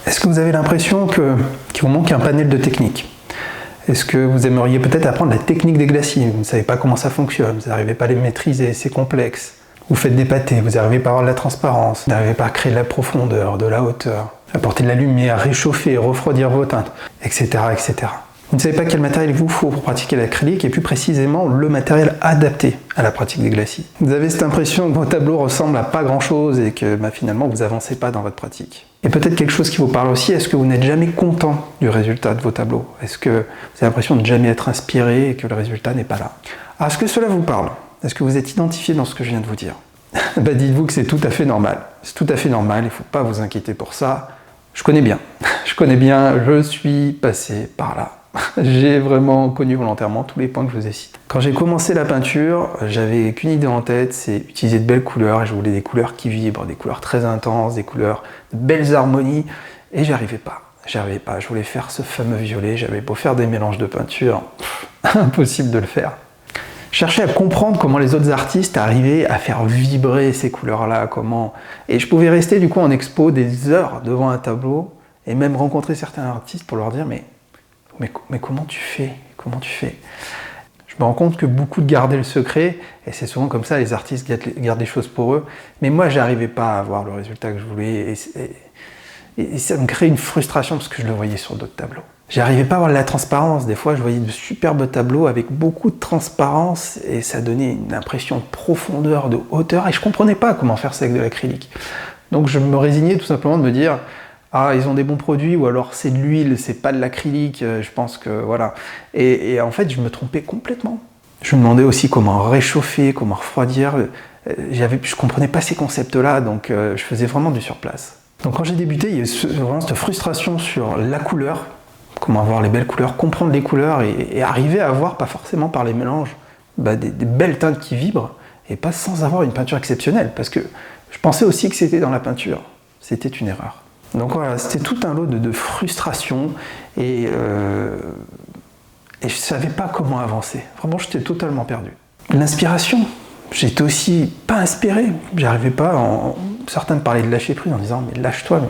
Est-ce que vous avez l'impression qu'il vous manque un panel de techniques? Est-ce que vous aimeriez peut-être apprendre la technique des glaciers? Vous ne savez pas comment ça fonctionne, vous n'arrivez pas à les maîtriser, c'est complexe. Vous faites des pâtés, vous n'arrivez pas à avoir de la transparence, vous n'arrivez pas à créer de la profondeur, de la hauteur, apporter de la lumière, réchauffer, refroidir vos teintes, etc., etc. Vous ne savez pas quel matériel il vous faut pour pratiquer l'acrylique et plus précisément le matériel adapté à la pratique des glacis. Vous avez cette impression que vos tableaux ressemblent à pas grand chose et que finalement vous avancez pas dans votre pratique. Et peut-être quelque chose qui vous parle aussi, est-ce que vous n'êtes jamais content du résultat de vos tableaux? Est-ce que vous avez l'impression de ne jamais être inspiré et que le résultat n'est pas là? Alors, est-ce que cela vous parle? Est-ce que vous êtes identifié dans ce que je viens de vous dire? Dites-vous que c'est tout à fait normal. C'est tout à fait normal, il ne faut pas vous inquiéter pour ça. Je connais bien, je suis passé par là. J'ai vraiment connu volontairement tous les points que je vous ai cités. Quand j'ai commencé la peinture, j'avais qu'une idée en tête, c'est utiliser de belles couleurs. Et je voulais des couleurs qui vibrent, des couleurs très intenses, des couleurs de belles harmonies. Et j'y arrivais pas. Je voulais faire ce fameux violet. J'avais beau faire des mélanges de peinture, impossible de le faire. Je cherchais à comprendre comment les autres artistes arrivaient à faire vibrer ces couleurs-là, comment... Et je pouvais rester du coup en expo des heures devant un tableau et même rencontrer certains artistes pour leur dire mais comment tu fais? Comment tu fais? Je me rends compte que beaucoup gardaient le secret, et c'est souvent comme ça, les artistes gardent les choses pour eux, mais moi j'arrivais pas à avoir le résultat que je voulais, et ça me crée une frustration parce que je le voyais sur d'autres tableaux. J'arrivais pas à avoir de la transparence, des fois je voyais de superbes tableaux avec beaucoup de transparence, et ça donnait une impression de profondeur, de hauteur, et je comprenais pas comment faire ça avec de l'acrylique. Donc je me résignais tout simplement de me dire ah, ils ont des bons produits, ou alors c'est de l'huile, c'est pas de l'acrylique, je pense que voilà. Et en fait, je me trompais complètement. Je me demandais aussi comment réchauffer, comment refroidir. Je comprenais pas ces concepts-là, donc je faisais vraiment du surplace. Donc quand j'ai débuté, il y a eu vraiment cette frustration sur la couleur, comment avoir les belles couleurs, comprendre les couleurs et arriver à avoir, pas forcément par les mélanges, des belles teintes qui vibrent, et pas sans avoir une peinture exceptionnelle, parce que je pensais aussi que c'était dans la peinture. C'était une erreur. Donc voilà, c'était tout un lot de frustration et je ne savais pas comment avancer. Vraiment, j'étais totalement perdu. L'inspiration, j'étais aussi pas inspiré. J'arrivais pas. Certains me parlaient de lâcher prise en disant mais lâche-toi,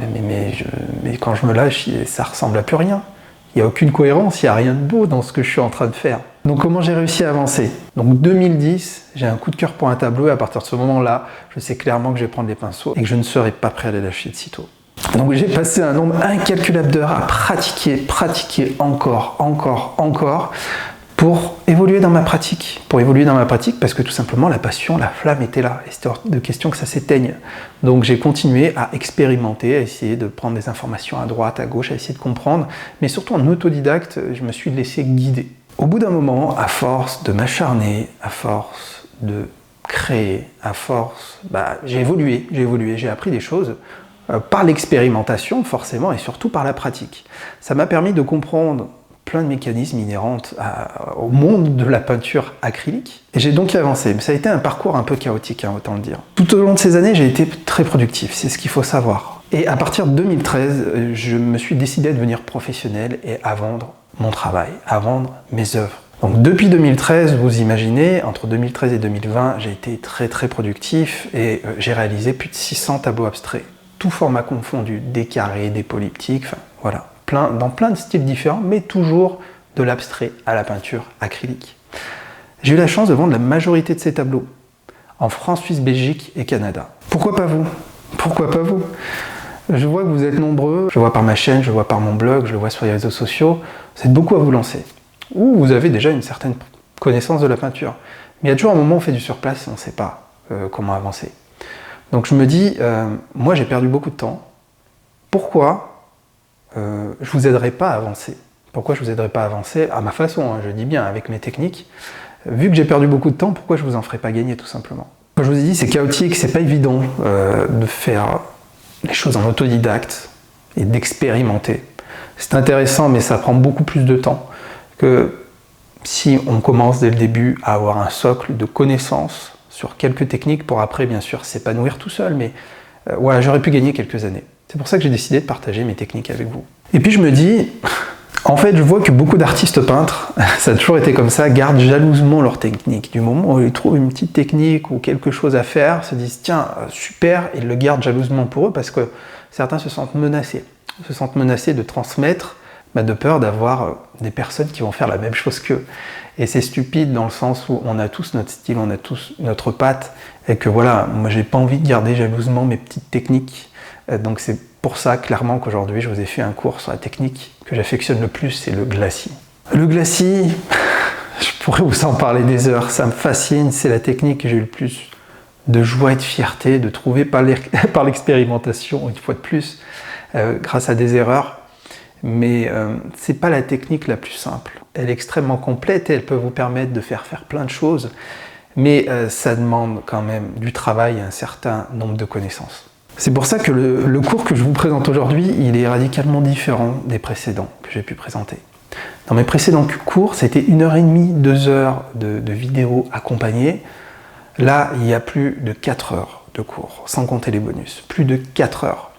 mais quand je me lâche, ça ressemble à plus rien. Il n'y a aucune cohérence, il n'y a rien de beau dans ce que je suis en train de faire. Donc comment j'ai réussi à avancer? Donc 2010, j'ai un coup de cœur pour un tableau et à partir de ce moment-là, je sais clairement que je vais prendre les pinceaux et que je ne serai pas prêt à les lâcher de sitôt. Donc j'ai passé un nombre incalculable d'heures à pratiquer encore pour évoluer dans ma pratique. Parce que tout simplement la passion, la flamme était là et c'était hors de question que ça s'éteigne. Donc j'ai continué à expérimenter, à essayer de prendre des informations à droite, à gauche, à essayer de comprendre, mais surtout en autodidacte, je me suis laissé guider. Au bout d'un moment, à force de m'acharner, à force de créer, à force, j'ai évolué, j'ai appris des choses. Par l'expérimentation forcément et surtout par la pratique. Ça m'a permis de comprendre plein de mécanismes inhérents au monde de la peinture acrylique et j'ai donc avancé. Mais ça a été un parcours un peu chaotique, autant le dire. Tout au long de ces années, j'ai été très productif, c'est ce qu'il faut savoir. Et à partir de 2013, je me suis décidé à devenir professionnel et à vendre mon travail, à vendre mes œuvres. Donc depuis 2013, vous imaginez, entre 2013 et 2020, j'ai été très productif et j'ai réalisé plus de 600 tableaux abstraits. Tout format confondu, des carrés, des polyptyques, enfin voilà, dans plein de styles différents, mais toujours de l'abstrait à la peinture acrylique. J'ai eu la chance de vendre la majorité de ces tableaux en France, Suisse, Belgique et Canada. Pourquoi pas vous? Pourquoi pas vous? Je vois que vous êtes nombreux, je le vois par ma chaîne, je le vois par mon blog, je le vois sur les réseaux sociaux, vous êtes beaucoup à vous lancer. Ou vous avez déjà une certaine connaissance de la peinture. Mais il y a toujours un moment où on fait du surplace et on ne sait pas comment avancer. Donc je me dis, moi j'ai perdu beaucoup de temps, pourquoi je vous aiderai pas à avancer? Pourquoi je vous aiderai pas à avancer à ma façon, je dis bien, avec mes techniques? Vu que j'ai perdu beaucoup de temps, pourquoi je vous en ferai pas gagner tout simplement? Comme je vous ai dit, c'est chaotique, c'est pas évident de faire les choses en autodidacte et d'expérimenter. C'est intéressant, mais ça prend beaucoup plus de temps que si on commence dès le début à avoir un socle de connaissances sur quelques techniques pour après, bien sûr, s'épanouir tout seul, mais voilà, j'aurais pu gagner quelques années. C'est pour ça que j'ai décidé de partager mes techniques avec vous. Et puis je me dis, en fait, je vois que beaucoup d'artistes peintres, ça a toujours été comme ça, gardent jalousement leur technique. Du moment où ils trouvent une petite technique ou quelque chose à faire, se disent, tiens, super, ils le gardent jalousement pour eux parce que certains se sentent menacés. se sentent menacés de transmettre de peur d'avoir des personnes qui vont faire la même chose qu'eux. Et c'est stupide dans le sens où on a tous notre style, on a tous notre patte, et que voilà, moi j'ai pas envie de garder jalousement mes petites techniques. Donc c'est pour ça clairement qu'aujourd'hui je vous ai fait un cours sur la technique que j'affectionne le plus, c'est le glacis. Le glacis, je pourrais vous en parler des heures, ça me fascine, c'est la technique que j'ai eu le plus de joie et de fierté de trouver par l'expérimentation, une fois de plus, grâce à des erreurs. Mais c'est pas la technique la plus simple. Elle est extrêmement complète et elle peut vous permettre de faire plein de choses, mais ça demande quand même du travail et un certain nombre de connaissances. C'est pour ça que le cours que je vous présente aujourd'hui, il est radicalement différent des précédents que j'ai pu présenter. Dans mes précédents cours, c'était 1h30, 2 heures de vidéos accompagnées. Là, il y a plus de 4 heures de cours, sans compter les bonus. Plus de 4 heures.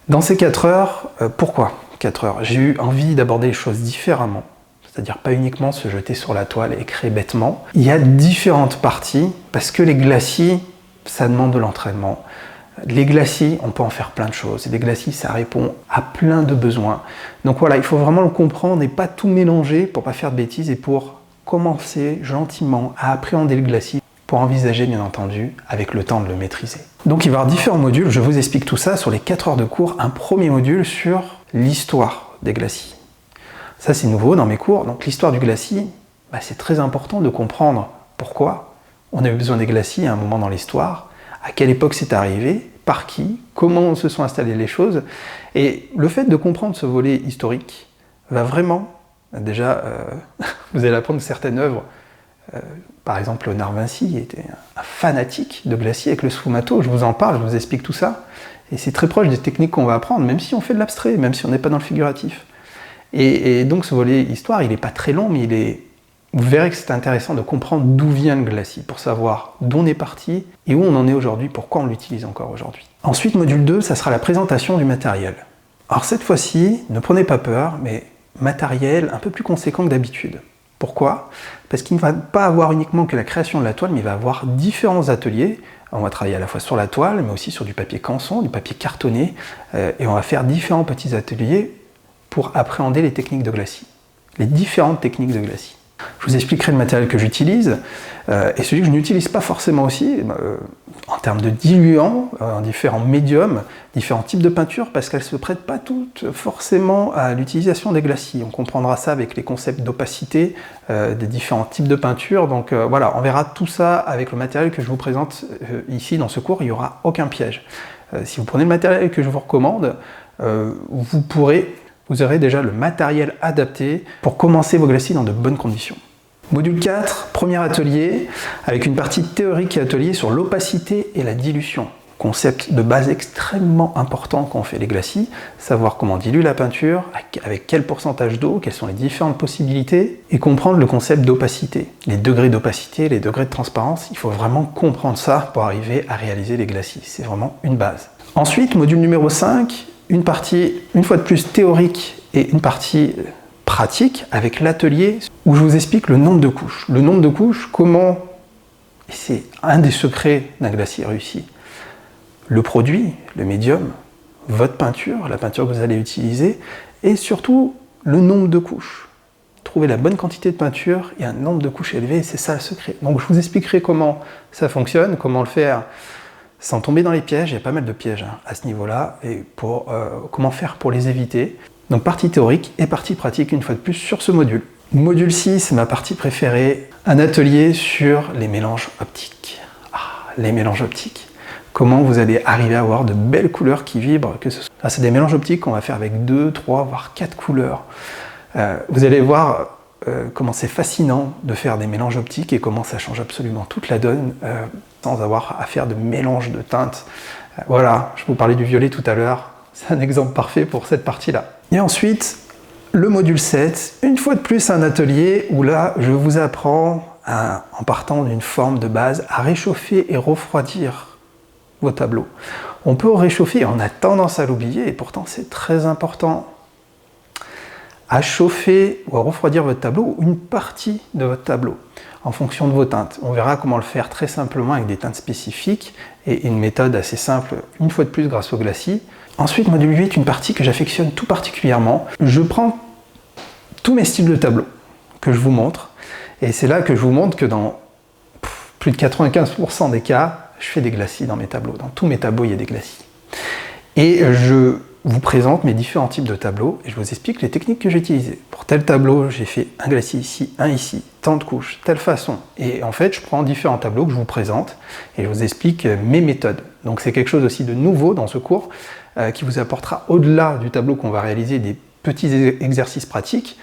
Dans ces 4 heures, pourquoi 4 heures? J'ai eu envie d'aborder les choses différemment, c'est-à-dire pas uniquement se jeter sur la toile et créer bêtement. Il y a différentes parties, parce que les glacis, ça demande de l'entraînement. Les glacis, on peut en faire plein de choses. Les glacis, ça répond à plein de besoins. Donc voilà, il faut vraiment le comprendre et pas tout mélanger pour pas faire de bêtises et pour commencer gentiment à appréhender le glacis, pour envisager bien entendu avec le temps de le maîtriser. Donc il va y avoir différents modules, je vous explique tout ça sur les 4 heures de cours. Un premier module sur l'histoire des glacis. Ça c'est nouveau dans mes cours, donc l'histoire du glacis, c'est très important de comprendre pourquoi on a eu besoin des glacis à un moment dans l'histoire, à quelle époque c'est arrivé, par qui, comment se sont installées les choses. Et le fait de comprendre ce volet historique va vraiment, déjà, vous allez apprendre certaines œuvres. Par exemple, Léonard Vinci était un fanatique de glacis avec le sfumato, je vous en parle, je vous explique tout ça. Et c'est très proche des techniques qu'on va apprendre, même si on fait de l'abstrait, même si on n'est pas dans le figuratif. Et donc ce volet histoire, il n'est pas très long, mais vous verrez que c'est intéressant de comprendre d'où vient le glacis, pour savoir d'où on est parti et où on en est aujourd'hui, pourquoi on l'utilise encore aujourd'hui. Ensuite, module 2, ça sera la présentation du matériel. Alors cette fois-ci, ne prenez pas peur, mais matériel un peu plus conséquent que d'habitude. Pourquoi? Parce qu'il ne va pas avoir uniquement que la création de la toile, mais il va avoir différents ateliers. On va travailler à la fois sur la toile, mais aussi sur du papier canson, du papier cartonné, et on va faire différents petits ateliers pour appréhender les techniques de glacis, les différentes techniques de glacis. Je vous expliquerai le matériel que j'utilise, et celui que je n'utilise pas forcément aussi, en termes de diluants, en différents médiums, différents types de peintures, parce qu'elles ne se prêtent pas toutes forcément à l'utilisation des glacis. On comprendra ça avec les concepts d'opacité des différents types de peintures. Donc voilà, on verra tout ça avec le matériel que je vous présente ici dans ce cours, il n'y aura aucun piège. Si vous prenez le matériel que je vous recommande, vous aurez déjà le matériel adapté pour commencer vos glacis dans de bonnes conditions. Module 4, premier atelier, avec une partie théorique et atelier sur l'opacité et la dilution. Concept de base extrêmement important quand on fait les glacis, savoir comment diluer la peinture, avec quel pourcentage d'eau, quelles sont les différentes possibilités, et comprendre le concept d'opacité. Les degrés d'opacité, les degrés de transparence, il faut vraiment comprendre ça pour arriver à réaliser les glacis. C'est vraiment une base. Ensuite, module numéro 5, une partie, une fois de plus, théorique et une partie pratique avec l'atelier où je vous explique le nombre de couches. Le nombre de couches, comment, et c'est un des secrets d'un glacis réussi, le produit, le médium, votre peinture, la peinture que vous allez utiliser, et surtout le nombre de couches. Trouver la bonne quantité de peinture et un nombre de couches élevé, c'est ça le secret. Donc je vous expliquerai comment ça fonctionne, comment le faire sans tomber dans les pièges. Il y a pas mal de pièges à ce niveau-là, et comment faire pour les éviter. Donc partie théorique et partie pratique une fois de plus sur ce module. Module 6, c'est ma partie préférée, un atelier sur les mélanges optiques. Les mélanges optiques. Comment vous allez arriver à avoir de belles couleurs qui vibrent, que ce soit. C'est des mélanges optiques qu'on va faire avec 2, 3, voire 4 couleurs. Vous allez voir comment c'est fascinant de faire des mélanges optiques et comment ça change absolument toute la donne sans avoir à faire de mélange de teintes. Voilà, je vous parlais du violet tout à l'heure, c'est un exemple parfait pour cette partie-là. Et ensuite, le module 7, une fois de plus un atelier où là, je vous apprends, en partant d'une forme de base, à réchauffer et refroidir vos tableaux. On peut réchauffer, on a tendance à l'oublier, et pourtant c'est très important. À chauffer ou à refroidir votre tableau, ou une partie de votre tableau, en fonction de vos teintes. On verra comment le faire très simplement avec des teintes spécifiques, et une méthode assez simple, une fois de plus grâce au glacis. Ensuite, module 8, une partie que j'affectionne tout particulièrement. Je prends tous mes styles de tableau que je vous montre, et c'est là que je vous montre que dans plus de 95% des cas, je fais des glacis dans mes tableaux. Dans tous mes tableaux, il y a des glacis. Et je vous présente mes différents types de tableaux et je vous explique les techniques que j'ai utilisées. Pour tel tableau, j'ai fait un glacis ici, un ici, tant de couches, telle façon. Et en fait, je prends différents tableaux que je vous présente et je vous explique mes méthodes. Donc c'est quelque chose aussi de nouveau dans ce cours qui vous apportera, au-delà du tableau qu'on va réaliser, des petits exercices pratiques,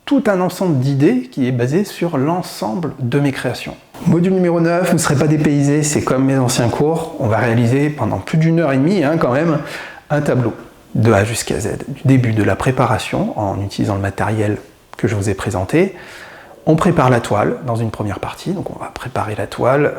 tout un ensemble d'idées qui est basé sur l'ensemble de mes créations. Module numéro 9, vous ne serez pas dépaysé, c'est comme mes anciens cours. On va réaliser pendant plus d'1h30 quand même, un tableau de A jusqu'à Z, du début de la préparation en utilisant le matériel que je vous ai présenté. On prépare la toile dans une première partie, donc on va préparer la toile.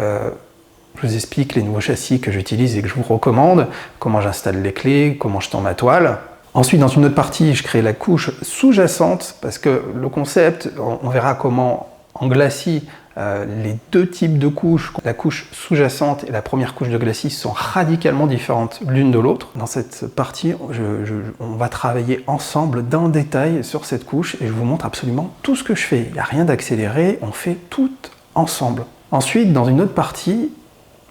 Je vous explique les nouveaux châssis que j'utilise et que je vous recommande, comment j'installe les clés, comment je tends ma toile. Ensuite, dans une autre partie, je crée la couche sous-jacente, parce que le concept, on verra comment en glacis, les deux types de couches, la couche sous-jacente et la première couche de glacis, sont radicalement différentes l'une de l'autre. Dans cette partie, on va travailler ensemble dans le détail sur cette couche et je vous montre absolument tout ce que je fais. Il n'y a rien d'accéléré, on fait tout ensemble. Ensuite, dans une autre partie,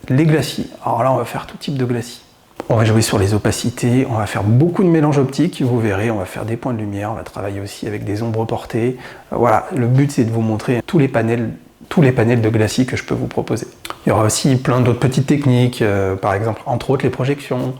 les glacis. Alors là, on va faire tout type de glacis. On va jouer sur les opacités, on va faire beaucoup de mélange optique, vous verrez, on va faire des points de lumière, on va travailler aussi avec des ombres portées. Voilà, le but c'est de vous montrer tous les panels de glacis que je peux vous proposer. Il y aura aussi plein d'autres petites techniques, par exemple, entre autres les projections.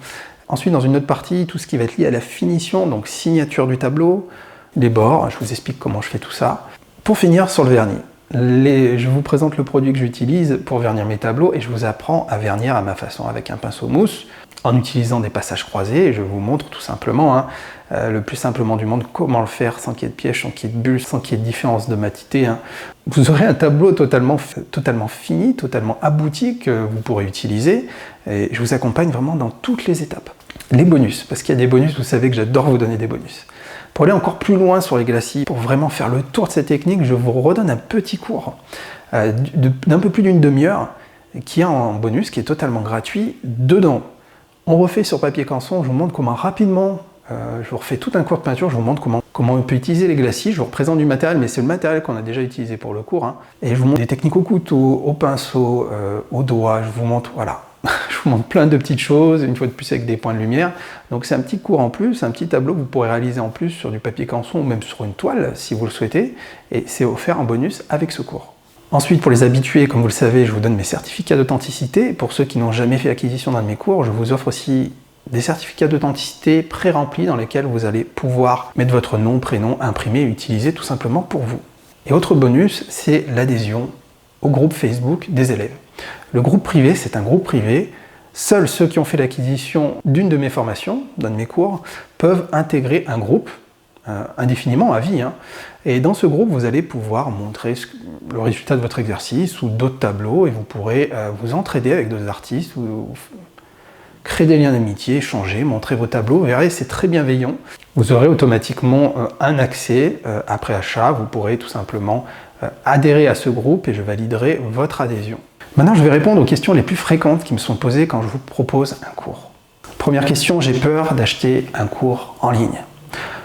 Ensuite, dans une autre partie, tout ce qui va être lié à la finition, donc signature du tableau, les bords, je vous explique comment je fais tout ça. Pour finir, sur le vernis. Je vous présente le produit que j'utilise pour vernir mes tableaux et je vous apprends à vernir à ma façon avec un pinceau mousse en utilisant des passages croisés et je vous montre tout simplement, le plus simplement du monde, comment le faire sans qu'il y ait de pièges, sans qu'il y ait de bulles, sans qu'il y ait de différence de matité. Vous aurez un tableau totalement fini, totalement abouti que vous pourrez utiliser et je vous accompagne vraiment dans toutes les étapes. Les bonus, parce qu'il y a des bonus, vous savez que j'adore vous donner des bonus. Pour aller encore plus loin sur les glacis, pour vraiment faire le tour de cette technique, je vous redonne un petit cours d'un peu plus d'une demi-heure qui est en bonus, qui est totalement gratuit. Dedans, on refait sur papier canson, je vous montre comment rapidement, je vous refais tout un cours de peinture, je vous montre comment on peut utiliser les glacis, je vous représente du matériel, mais c'est le matériel qu'on a déjà utilisé pour le cours, et je vous montre des techniques au couteau, au pinceau, au doigt, je vous montre, voilà. Je vous montre plein de petites choses, une fois de plus avec des points de lumière. Donc c'est un petit cours en plus, un petit tableau que vous pourrez réaliser en plus sur du papier canson ou même sur une toile si vous le souhaitez. Et c'est offert en bonus avec ce cours. Ensuite, pour les habitués, comme vous le savez, je vous donne mes certificats d'authenticité. Pour ceux qui n'ont jamais fait acquisition d'un de mes cours, je vous offre aussi des certificats d'authenticité pré-remplis dans lesquels vous allez pouvoir mettre votre nom, prénom, imprimer et utiliser tout simplement pour vous. Et autre bonus, c'est l'adhésion au groupe Facebook des élèves. Le groupe privé, c'est un groupe privé. Seuls ceux qui ont fait l'acquisition d'une de mes formations, d'un de mes cours, peuvent intégrer un groupe indéfiniment à vie. Et dans ce groupe, vous allez pouvoir montrer le résultat de votre exercice ou d'autres tableaux et vous pourrez vous entraider avec d'autres artistes ou créer des liens d'amitié, échanger, montrer vos tableaux. Vous verrez, c'est très bienveillant. Vous aurez automatiquement un accès après achat. Vous pourrez tout simplement adhérer à ce groupe et je validerai votre adhésion. Maintenant, je vais répondre aux questions les plus fréquentes qui me sont posées quand je vous propose un cours. Première question, j'ai peur d'acheter un cours en ligne.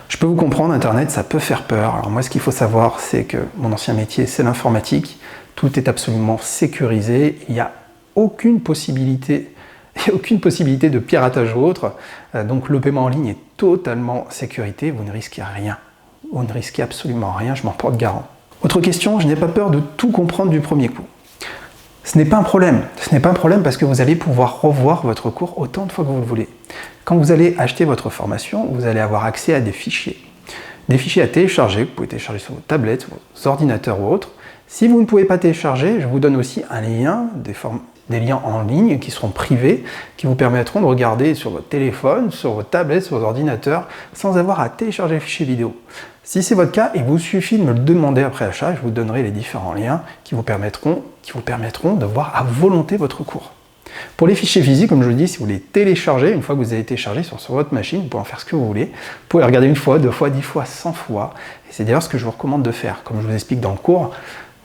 Je peux vous comprendre, Internet, ça peut faire peur. Alors moi, ce qu'il faut savoir, c'est que mon ancien métier, c'est l'informatique. Tout est absolument sécurisé. Il n'y a aucune possibilité de piratage ou autre. Donc le paiement en ligne est totalement sécurité. Vous ne risquez rien. Vous ne risquez absolument rien, je m'en porte garant. Autre question, je n'ai pas peur de tout comprendre du premier coup. Ce n'est pas un problème. Ce n'est pas un problème parce que vous allez pouvoir revoir votre cours autant de fois que vous le voulez. Quand vous allez acheter votre formation, vous allez avoir accès à des fichiers. Des fichiers à télécharger, que vous pouvez télécharger sur vos tablettes, vos ordinateurs ou autres. Si vous ne pouvez pas télécharger, je vous donne aussi un lien, des liens en ligne qui seront privés, qui vous permettront de regarder sur votre téléphone, sur vos tablettes, sur vos ordinateurs, sans avoir à télécharger le fichier vidéo. Si c'est votre cas, il vous suffit de me le demander après achat, je vous donnerai les différents liens qui vous permettront de voir à volonté votre cours. Pour les fichiers physiques, comme je vous dis, si vous les téléchargez, une fois que vous avez téléchargé sur votre machine, vous pouvez en faire ce que vous voulez. Vous pouvez les regarder une fois, 2 fois, 10 fois, 100 fois. Et c'est d'ailleurs ce que je vous recommande de faire. Comme je vous explique dans le cours,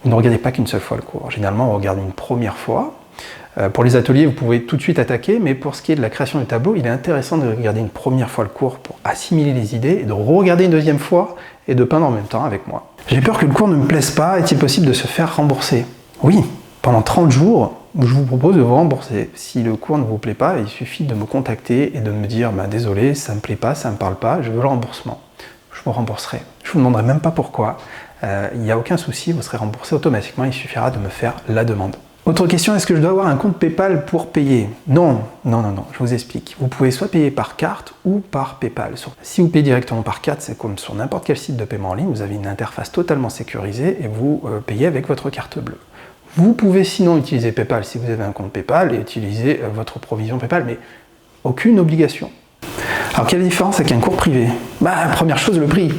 vous ne regardez pas qu'une seule fois le cours. Généralement, on regarde une première fois. Pour les ateliers, vous pouvez tout de suite attaquer, mais pour ce qui est de la création du tableau, il est intéressant de regarder une première fois le cours pour assimiler les idées, et de re-regarder une deuxième fois et de peindre en même temps avec moi. J'ai peur que le cours ne me plaise pas, est-il possible de se faire rembourser? Oui, pendant 30 jours, je vous propose de vous rembourser. Si le cours ne vous plaît pas, il suffit de me contacter et de me dire désolé, ça me plaît pas, ça me parle pas, je veux le remboursement. Je vous rembourserai. Je vous demanderai même pas pourquoi. Il n'y a aucun souci, vous serez remboursé automatiquement, il suffira de me faire la demande. Autre question, est-ce que je dois avoir un compte PayPal pour payer? Non, je vous explique. Vous pouvez soit payer par carte ou par PayPal. Si vous payez directement par carte, c'est comme sur n'importe quel site de paiement en ligne, vous avez une interface totalement sécurisée et vous payez avec votre carte bleue. Vous pouvez sinon utiliser PayPal si vous avez un compte PayPal et utiliser votre provision PayPal, mais aucune obligation. Alors quelle est la différence avec un cours privé? Première chose, le prix.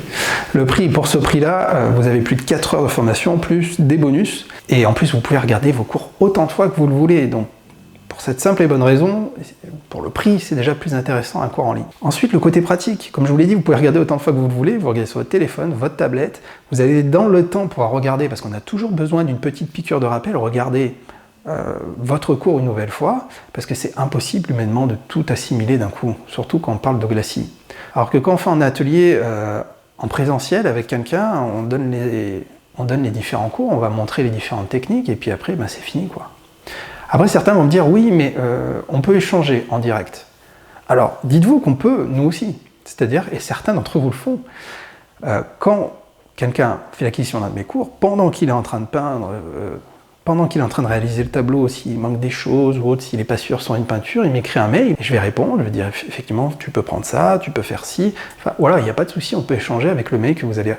Le prix, pour ce prix-là, vous avez plus de 4 heures de formation, plus des bonus, et en plus vous pouvez regarder vos cours autant de fois que vous le voulez. Donc pour cette simple et bonne raison, pour le prix, c'est déjà plus intéressant un cours en ligne. Ensuite, le côté pratique. Comme je vous l'ai dit, vous pouvez regarder autant de fois que vous le voulez, vous regardez sur votre téléphone, votre tablette, vous allez dans le temps pouvoir regarder, parce qu'on a toujours besoin d'une petite piqûre de rappel, regarder votre cours une nouvelle fois, parce que c'est impossible humainement de tout assimiler d'un coup, surtout quand on parle de glacis. Alors que quand on fait un atelier en présentiel avec quelqu'un, on donne les différents cours, on va montrer les différentes techniques, et puis après, c'est fini, quoi. Après, certains vont me dire, oui, mais on peut échanger en direct. Alors, dites-vous qu'on peut, nous aussi. C'est-à-dire, et certains d'entre vous le font, quand quelqu'un fait l'acquisition d'un de mes cours, pendant qu'il est en train de peindre, pendant qu'il est en train de réaliser le tableau, s'il manque des choses ou autre, s'il n'est pas sûr sur une peinture, il m'écrit un mail, et je vais répondre, je vais dire effectivement tu peux prendre ça, tu peux faire ci, enfin voilà, il n'y a pas de souci, on peut échanger avec le mail que vous allez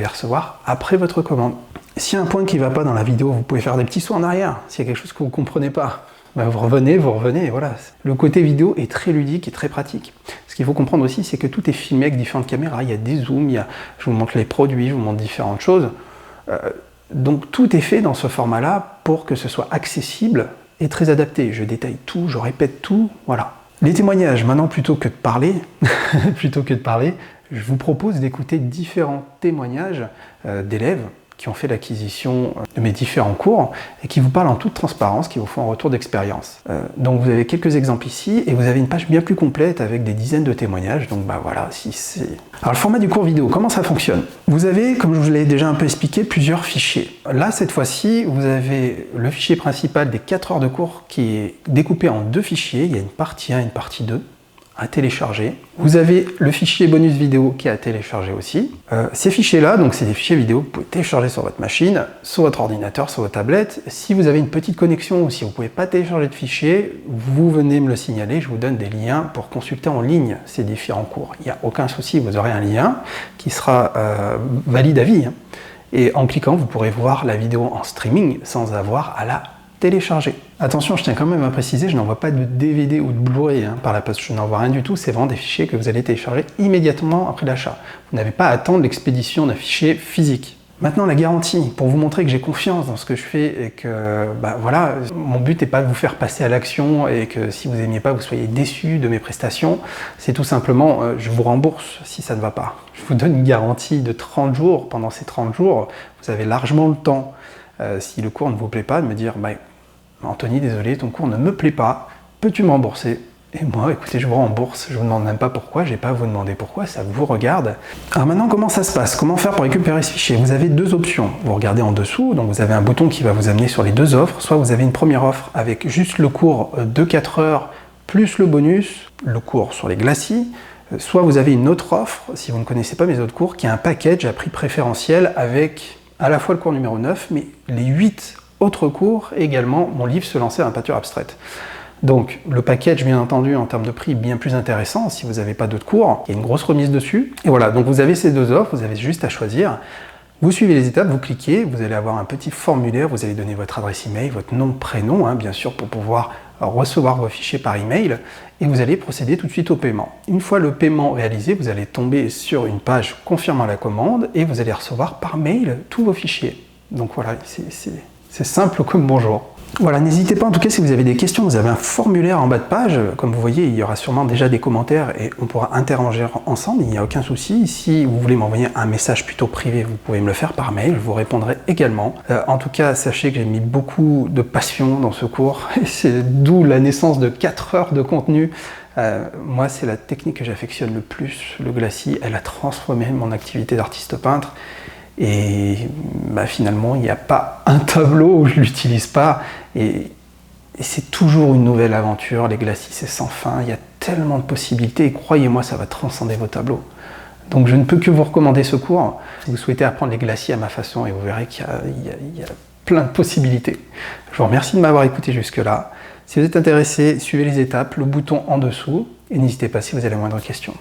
recevoir après votre commande. S'il y a un point qui ne va pas dans la vidéo, vous pouvez faire des petits sauts en arrière, s'il y a quelque chose que vous ne comprenez pas. Vous revenez, et voilà. Le côté vidéo est très ludique et très pratique. Ce qu'il faut comprendre aussi, c'est que tout est filmé avec différentes caméras, il y a des zooms, je vous montre les produits, je vous montre différentes choses. Donc tout est fait dans ce format-là pour que ce soit accessible et très adapté. Je détaille tout, je répète tout, voilà. Les témoignages, maintenant plutôt que de parler, je vous propose d'écouter différents témoignages d'élèves qui ont fait l'acquisition de mes différents cours et qui vous parlent en toute transparence, qui vous font un retour d'expérience. Donc vous avez quelques exemples ici et vous avez une page bien plus complète avec des dizaines de témoignages. Donc voilà, si c'est... Alors le format du cours vidéo, comment ça fonctionne? Vous avez, comme je vous l'ai déjà un peu expliqué, plusieurs fichiers. Là, cette fois-ci, vous avez le fichier principal des 4 heures de cours qui est découpé en 2 fichiers. Il y a une partie 1 et une partie 2. À télécharger. Vous avez le fichier bonus vidéo qui est à télécharger aussi. Ces fichiers-là, donc c'est des fichiers vidéo que vous pouvez télécharger sur votre machine, sur votre ordinateur, sur votre tablette. Si vous avez une petite connexion ou si vous ne pouvez pas télécharger de fichiers, vous venez me le signaler, je vous donne des liens pour consulter en ligne ces différents cours. Il n'y a aucun souci, vous aurez un lien qui sera valide à vie. Et en cliquant, vous pourrez voir la vidéo en streaming sans avoir à la télécharger. Attention, je tiens quand même à préciser, je n'envoie pas de DVD ou de Blu-ray par la poste, je n'envoie rien du tout, c'est vraiment des fichiers que vous allez télécharger immédiatement après l'achat. Vous n'avez pas à attendre l'expédition d'un fichier physique. Maintenant, la garantie, pour vous montrer que j'ai confiance dans ce que je fais et que, voilà, mon but n'est pas de vous faire passer à l'action et que si vous n'aimiez pas, vous soyez déçus de mes prestations, c'est tout simplement, je vous rembourse si ça ne va pas. Je vous donne une garantie de 30 jours, pendant ces 30 jours, vous avez largement le temps, si le cours ne vous plaît pas, de me dire, Anthony, désolé, ton cours ne me plaît pas, peux-tu me rembourser? Et moi, écoutez, je vous rembourse, je ne vous demande même pas pourquoi, je n'ai pas à vous demander pourquoi, ça vous regarde. Alors maintenant, comment ça se passe? Comment faire pour récupérer ce fichier? Vous avez 2 options. Vous regardez en dessous, donc vous avez un bouton qui va vous amener sur les 2 offres. Soit vous avez une première offre avec juste le cours de 4 heures, plus le bonus, le cours sur les glacis. Soit vous avez une autre offre, si vous ne connaissez pas mes autres cours, qui est un package à prix préférentiel avec à la fois le cours numéro 9, mais les 8 autres cours et également mon livre Se lancer dans la peinture abstraite. Donc le package, bien entendu, en termes de prix, bien plus intéressant si vous n'avez pas d'autres cours. Il y a une grosse remise dessus. Et voilà, donc vous avez ces 2 offres, vous avez juste à choisir. Vous suivez les étapes, vous cliquez, vous allez avoir un petit formulaire, vous allez donner votre adresse email, votre nom, prénom, bien sûr, pour pouvoir recevoir vos fichiers par email, et vous allez procéder tout de suite au paiement. Une fois le paiement réalisé, vous allez tomber sur une page confirmant la commande, et vous allez recevoir par mail tous vos fichiers. Donc voilà, c'est simple comme bonjour. Voilà, n'hésitez pas en tout cas si vous avez des questions, vous avez un formulaire en bas de page, comme vous voyez il y aura sûrement déjà des commentaires et on pourra interagir ensemble, il n'y a aucun souci. Si vous voulez m'envoyer un message plutôt privé, vous pouvez me le faire par mail, je vous répondrai également. En tout cas, sachez que j'ai mis beaucoup de passion dans ce cours, et c'est d'où la naissance de 4 heures de contenu. Moi c'est la technique que j'affectionne le plus, le glacis, elle a transformé mon activité d'artiste peintre. Et finalement, il n'y a pas un tableau où je ne l'utilise pas. Et c'est toujours une nouvelle aventure. Les glacis, c'est sans fin. Il y a tellement de possibilités. Et croyez-moi, ça va transcender vos tableaux. Donc je ne peux que vous recommander ce cours. Si vous souhaitez apprendre les glacis à ma façon, et vous verrez qu'il y a plein de possibilités. Je vous remercie de m'avoir écouté jusque-là. Si vous êtes intéressé, suivez les étapes, le bouton en dessous. Et n'hésitez pas si vous avez la moindre question.